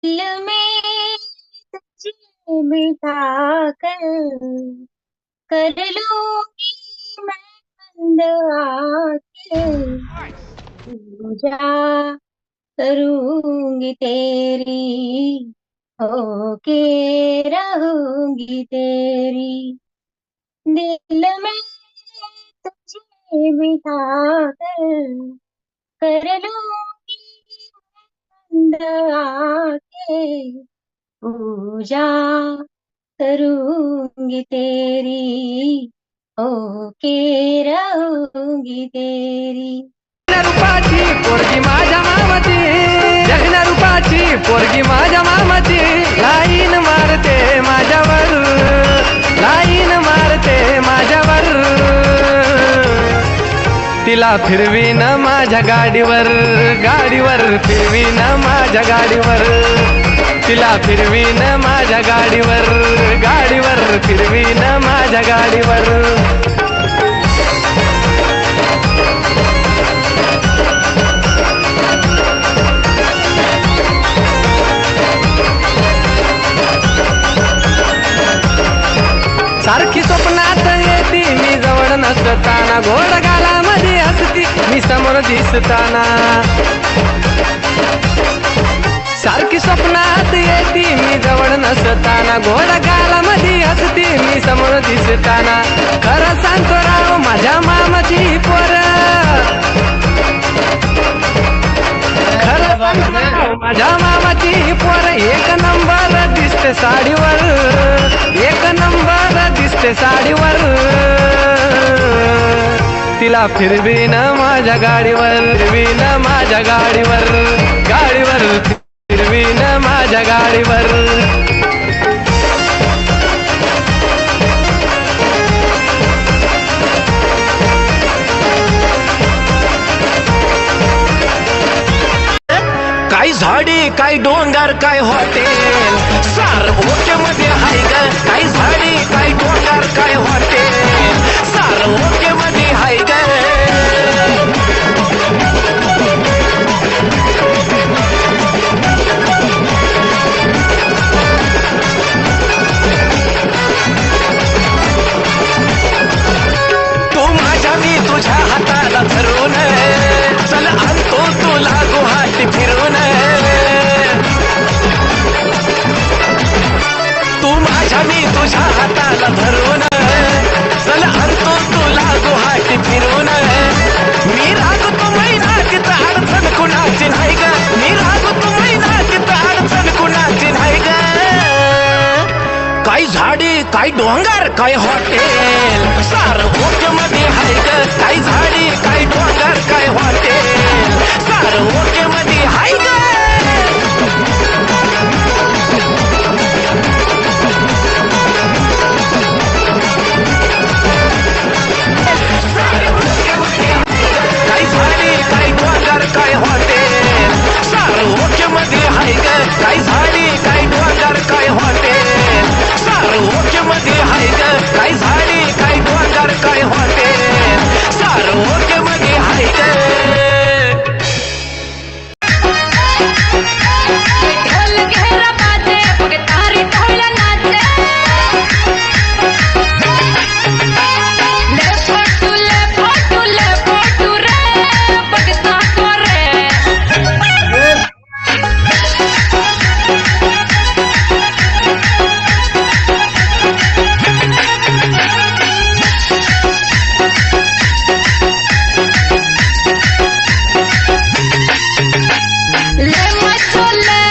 दिल में तुझे बिठा कर लूंगी मैं बंद आंखें, पूजा करूंगी तेरी, होके रहूंगी तेरी। दिल में तुझे बिठा कर लूंगी बंद आंखें, पूजा करूंगी तेरी, ओके रहूंगी तेरी। रूपाची पोरगी माझ्या मामाची, जगण्या रूपाची पोरगी माझ्या मामाची, लाईन मारते माझ्यावर, लाईन मारते माझ्यावर, तिला फिरवीन माझ्या गाडीवर, गाडीवर फिरवीन माझ्या गाडीवर, तिला फिरवीन माझ्या गाडीवर, गाडीवर फिरवीन माझ्या गाडीवर। सारखी स्वप्नात येती मी जवळ नसताना, घोड गालामध्ये हसती मी समोर दिसताना, सारखी स्वप्नात येती मी जवळ नसताना, घोड गालामध्ये हसती मी समोर दिसताना। खरं सांगतो राव माझ्या मामाची पोर, खरं सांगतो राव माझ्या मामाची पोर, एक नंबर दिसते साडीवर, एक नंबर दिसते साडीवर, तिला फिरवीन माझ्या गाडीवर, फिरवीन माझ्या गाडीवर, गाडीवर फिरवीन माझ्या गाडीवर। काय झाडी काय डोंगर काय हॉटेल, सार ओके मध्ये हाय ग, काय झाडी काय डोंगर काय हॉटेल, सार ओके मध्ये हाय ग। तू माझ्या मी तुझ्या हाताला धरून, चल आणतो तुला गुवाहाटी फिरून, तू माझ्या मी तुझ्या हाताला धरून, चल आणतो तुला गुवाहाटी फिरून। मी रागतो मैनाकीत अडचण कुणाची नाही ग, मी रागतो मैनाकीत अडचण कुणाची नाही ग। काय झाडी काय डोंगर काय हॉटेल, सार ओके मध्ये हाय ग, काय झाडी काय डोंगर काय हॉटेल, सार ओके मध्ये हाय ग। काय झाडी काय डोंगर काय हॉटेल, सार ओके मध्ये हाय ग, काय झाडी काय डोंगर काय हॉटेल, सार ओके मध्ये हाय ग, काय झाडी काय डोंगर काय हॉटेल, सार ओके मध्ये हाय ग। ढोल गहरा बाजे पग तारी ढोल नाचे, ले फोटू रे बगता करे। ले मचोले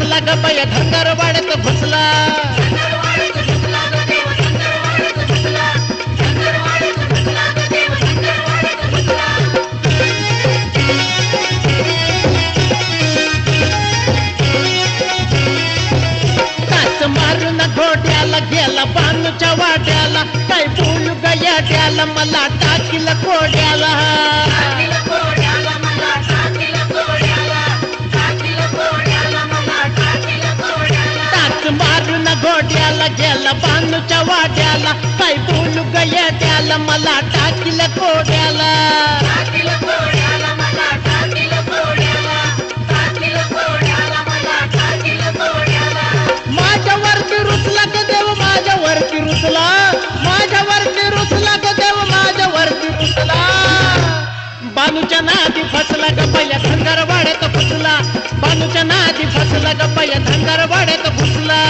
फसला ग बाया धनगरवाड्यात घुसला. काच मारून घोड्याला गेला बानूच्या वाड्याला, काय बोलू गयाड्याला मला टाकील कोड्याला. काच मारून घोड्याला गेला बानूच्या वाड्याला, काय बोलू गयाड्याला मला टाकील कोड्याला. माझ्यावरती रुसला ग देव माझ्यावरती रुसला, माझ्यावरती रुसला ग देव माझ्यावरती रुसला. बानूच्या नादी फसला ग पहिल्या धनगरवाड्यात घुसला, बानूच्या नादी फसला ग पहिल्या धनगरवाड्यात घुसला.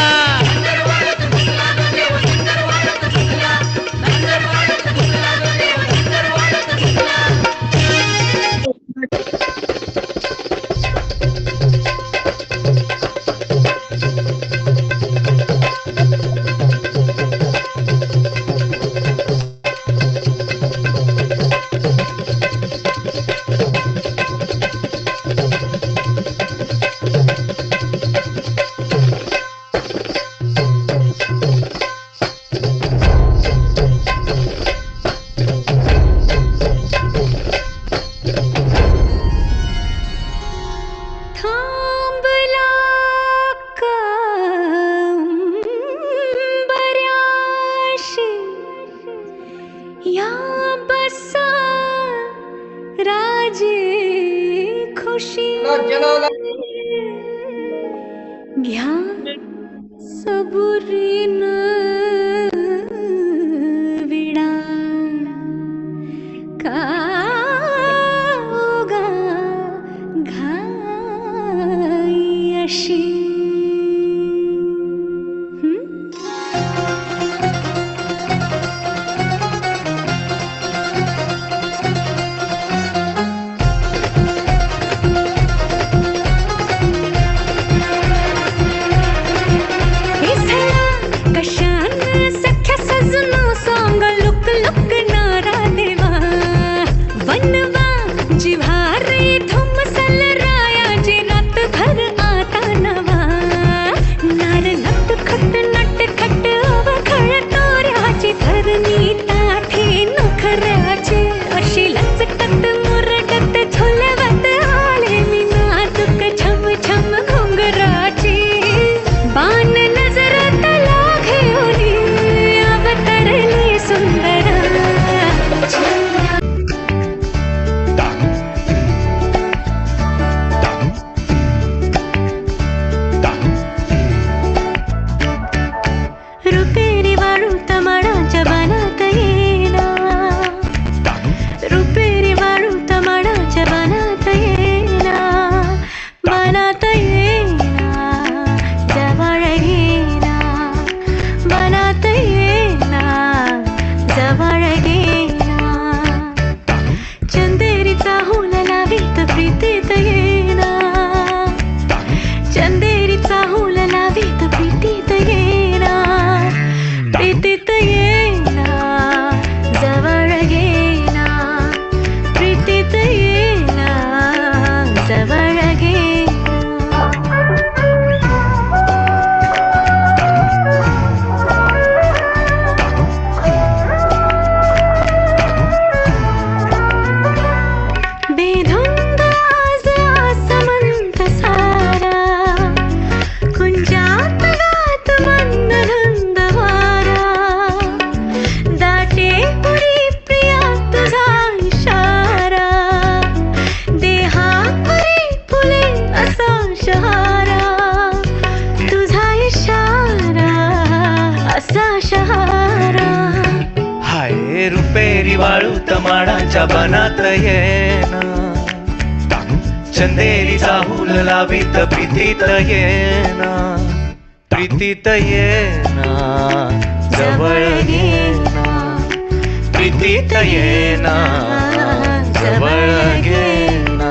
थांबला कंबऱ्याशी या बसा राजे खुशी घ्या सबुरीनं विडा का ओगा घाई अशी. कशान सख्या सजनो सांग लुक लुक नारा देवा वनवा जिव्हारे धुमसल रायाची रात भर आता नवा. नार नट खट अवखळ तोऱ्याची धरणी ताठे नखऱ्याचे अशी लचकत मुरडत झुलवत आले मी नाजूक छम छम घुंगराची. बाण नजरात घेऊनी अवतरली सुंदरा. रुपेरी वाळू तमाडाच्या बनात येना, रुपेरी वाळू तमाडाच्या बनात येना, बनात येना जवळ येना, बनात येना जवळ येना. चंदेरीचा हुल लावीत प्रीतीत येना, चंदेरीचा हुल लावीत प्रीतीत येना, प्रीतीत येना जवळ येना, प्रीतीत येना जवळ येना. बेधुंद आज आसमंत सारा, कुंजात गात मंद धुंद वारा, दाटे पुरी प्रिया तुझा इशारा, देहात पुरी फुले असा शहारा, तुझा इशारा असा शहारा. हाय रुपेरी वाळू तमाडाच्या बनात येना, चंदेरीचा हुल लावीत प्रीतीत येना, प्रीतीत येना जवळ येना, प्रीतीत येना जवळ येना.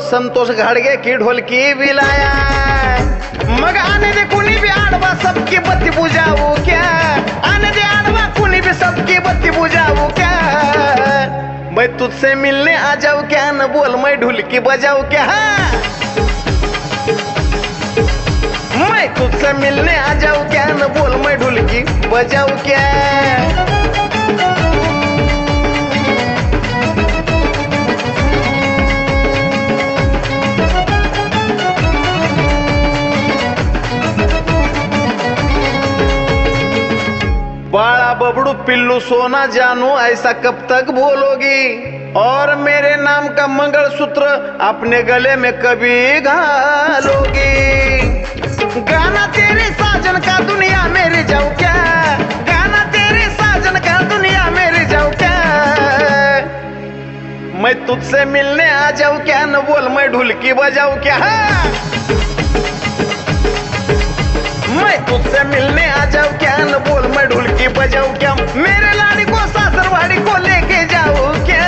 संतोष घाड़गे की ढोलकी भी लाया। मग आने दे कुनी भी आड़वा सबकी बत्ती बुझाऊ क्या, आने दे आड़वा कुनी भी सबकी बत्ती बुझाऊ क्या। मैं तुझसे मिलने आ जाऊं क्या, न बोल मैं ढोलकी बजाऊं क्या। मैं तुझसे मिलने आ जाऊं क्या, न बोल मैं ढोलकी बजाऊं क्या। बाड़ा बबड़ू पिल्लू सोना जानू ऐसा कब तक बोलोगी, और मेरे नाम का मंगलसूत्र अपने गले में कभी घालोगी। गाना तेरे साजन का दुनिया मेरी जाऊं क्या, गाना तेरे साजन का दुनिया मेरी जाऊं क्या। मैं तुझसे मिलने आ जाऊं क्या, न बोल मैं ढोलकी बजाऊं क्या। मैं तुझसे मिलने आ जाऊं क्या, न बोल मैं ढोलकी बजाऊं क्या। मेरे लाड़ी को सासरवाड़ी को लेके जाऊं क्या,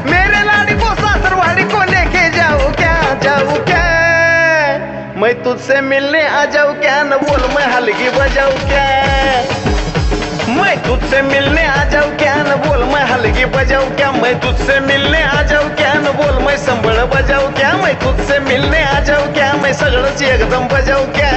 मेरे लाड़ी को सासरवाड़ी को लेके जाऊं क्या, जाऊं क्या। मैं तुझसे मिलने आ जाऊं क्या, न बोल मैं हलगी बजाऊं क्या। मैं तुझसे मिलने आ जाऊं क्या, न बोल मैं हलगी बजाऊं क्या। मैं तुझसे मिलने आ जाऊं क्या, न बोल मैं संभल बजाऊं क्या। मैं तुझसे मिलने आ जाऊं क्या, मैं सगळंच एकदम बजाऊं क्या।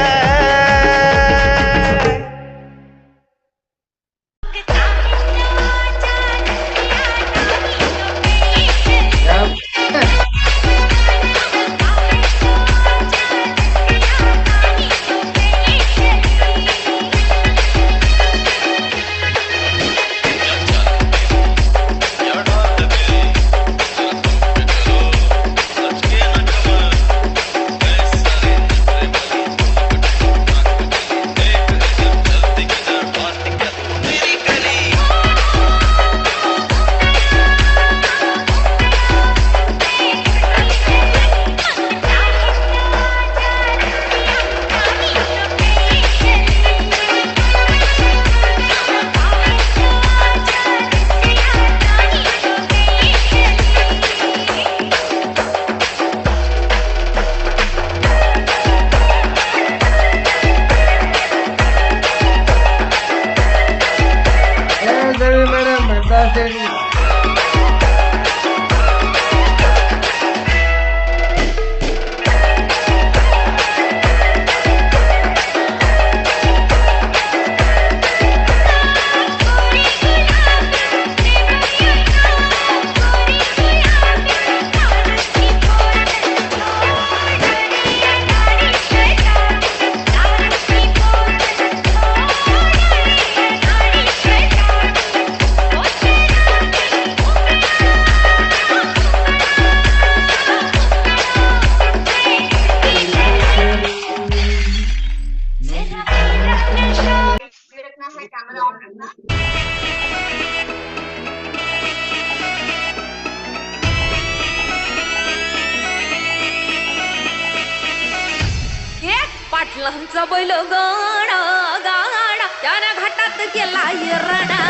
पाटलांचा बैल गाडा गाडा त्यानं घाटात केला रडा।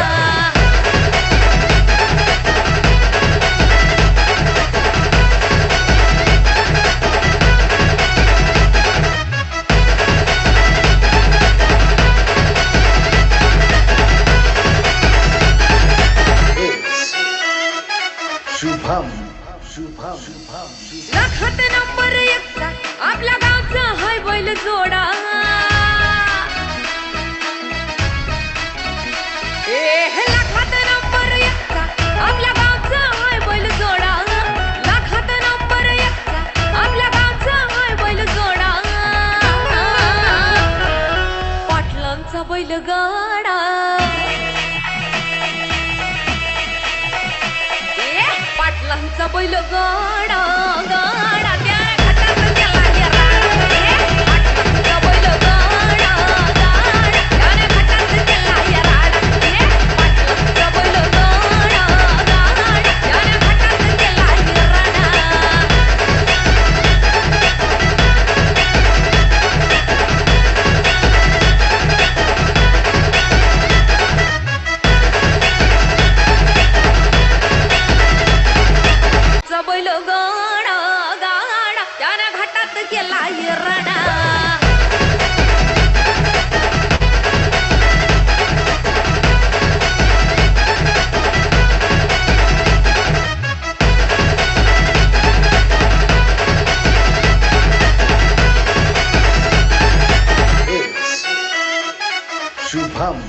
शुभम शुभम शुभम लखात नंबर 1 आपल्या गावचा हाय बैल जोडा। लखात नंबर 1 आपल्या गावचा हाय बैल जोडा। लखात नंबर 1 आपल्या गावचा हाय बैल जोडा। पाटलांचा बैल गाडा पाटलांचा बैल गाडा गाडा त्या घाटात गेला राडा। पाटलांचा बैल गाडा गाडा त्या घाटात गेला राडा। पाटलांचा बैल गाडा गाडा त्या घाटात गेला राडा। बैल गाडा खटात केला रडा शुभम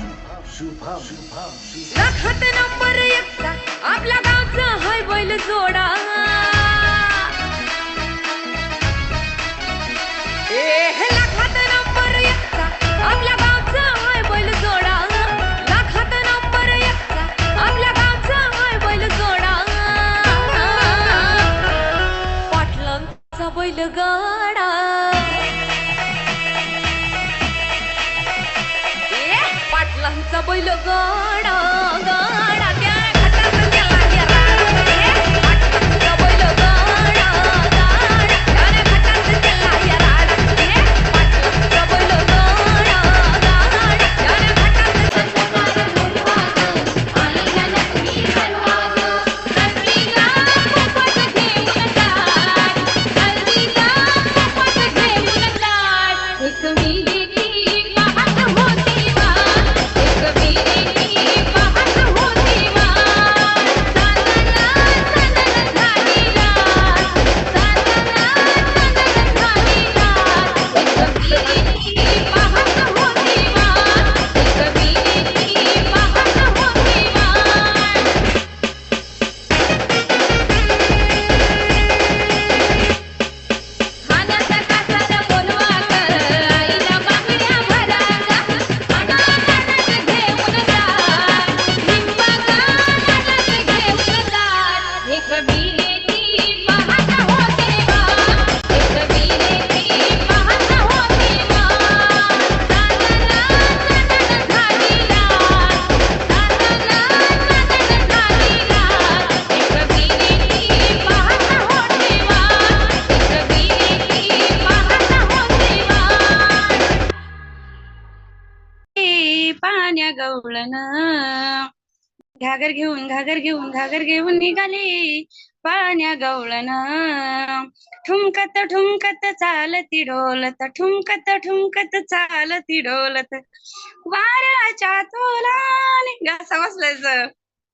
शुभम शुभम लाखात नंबर एकचा आपल्या गावचा हाय बैल जोडा लाखात नंबर एकचा आपल्या गावचा हाय बैल जोडा लाखात नंबर एकचा आपल्या गावचा हाय बैल जोडा पाटलांचा बैल गाडा पाटलांचा बैल गाडा गाडा त्या खटात केला राडा पाटलांचा बैल गाडा गाडा त्या खटात केला राडा पाटलांचा बैल गाडा गाडा त्या पाण्या गवळण घागर घेऊन निघाली पाण्या गवळण ठुमकत चालती ढोलत ठुमकत चालती ढोलत वाऱ्याच्या तोलाने घासा बसलायचं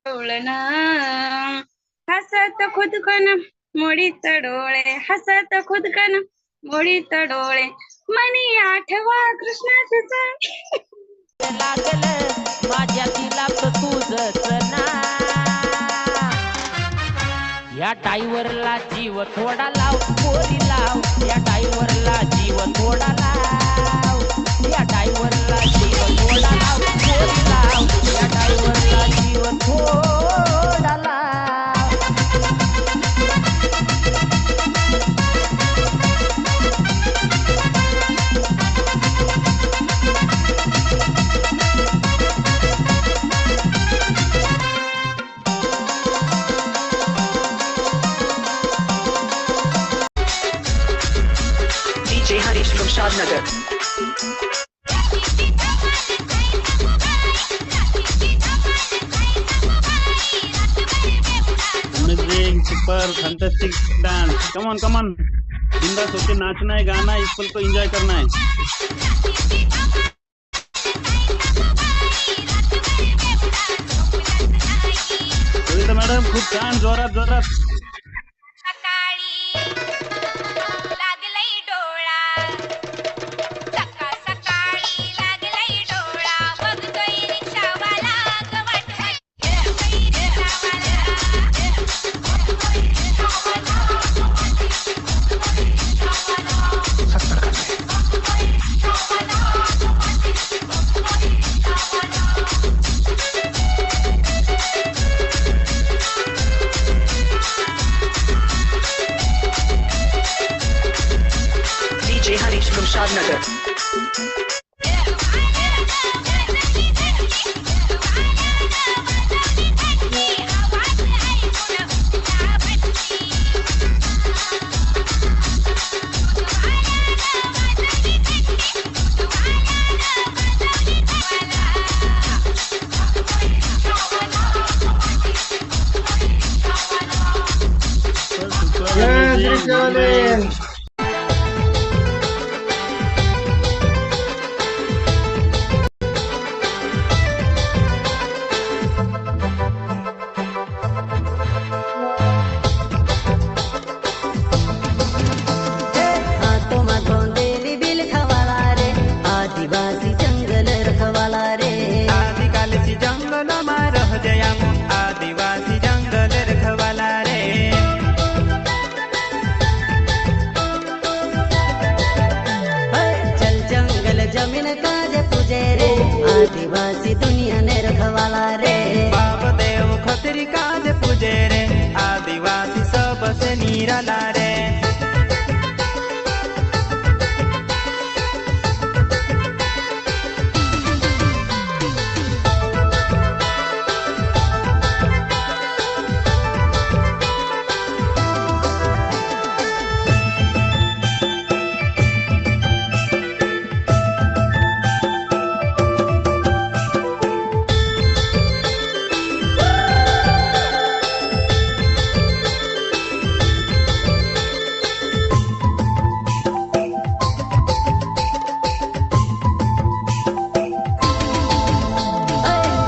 गवळण हसत खुदकन मोडीत डोळे हसत खुदकन मोडीत डोळे मनी आठवा कृष्णाचं लागलं माझ्या दिलात तुझंच ना या डायव्हरला जीव थोडा लाव पोरी लाव या डायव्हरला जीव थोडा लाव या डायव्हरला जीव थोडा लाव पोरी लाव या डायव्हरला जीव थोडा लाव DJ Harish from Shadnagar. Amazing, super, fantastic dance. Come on. बिंदास होके नाचना है, गाना इस पल को एंजॉय करना है. सविता मॅडम खूप छान जोरात. DJ Harish from Shadnagar. Amazing. आदिवासी दुनिया ने रखवाला रे। बाप देव खतरी काज पूजे रे, आदिवासी सबसे निराला रे।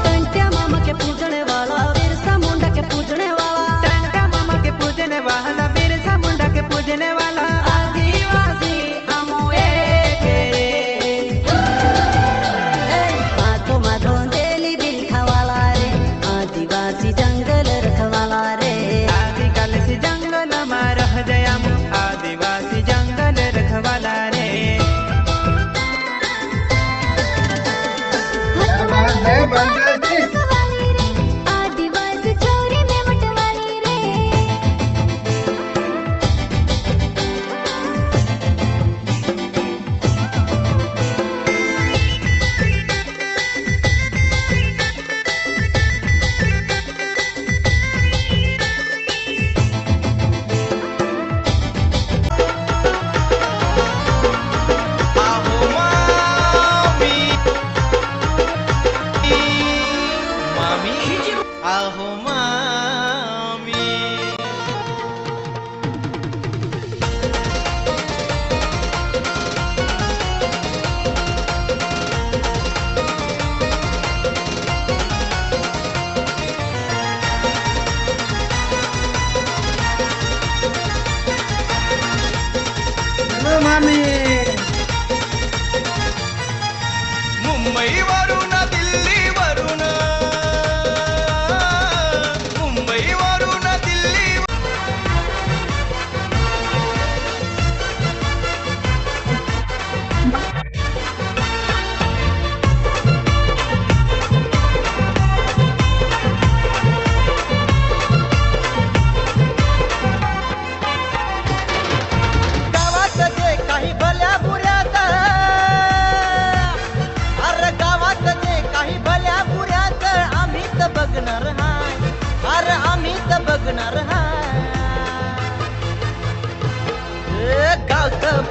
टंट्या मामा के पूजने वाला, बिरसा मुंडा के पूजने वाला, टंटा मामा के पूजने वाला, बिरसा मुंडा के पूजने वाला, आदिवासी हमो एक रे। हाथों में धोंदेली बिल खावाला रे, आदिवासी जंगल रखवाला रे। आदिकाल से जंगल में रह गया, आदिवासी जंगल रखवाला रे। आदिवासी छोरी में मटवाली रे। आहो मामी, मामी, आहो मामी। मुंबई वरून दिल्ली वरून, मुंबई वरून दिल्ली गावात जे काही भल्या बुऱ्यात, अरे गावात जे काही भल्या बुऱ्यात आम्ही तर बघणार हाय, अरे आम्ही तर बघणार हाय। गावचं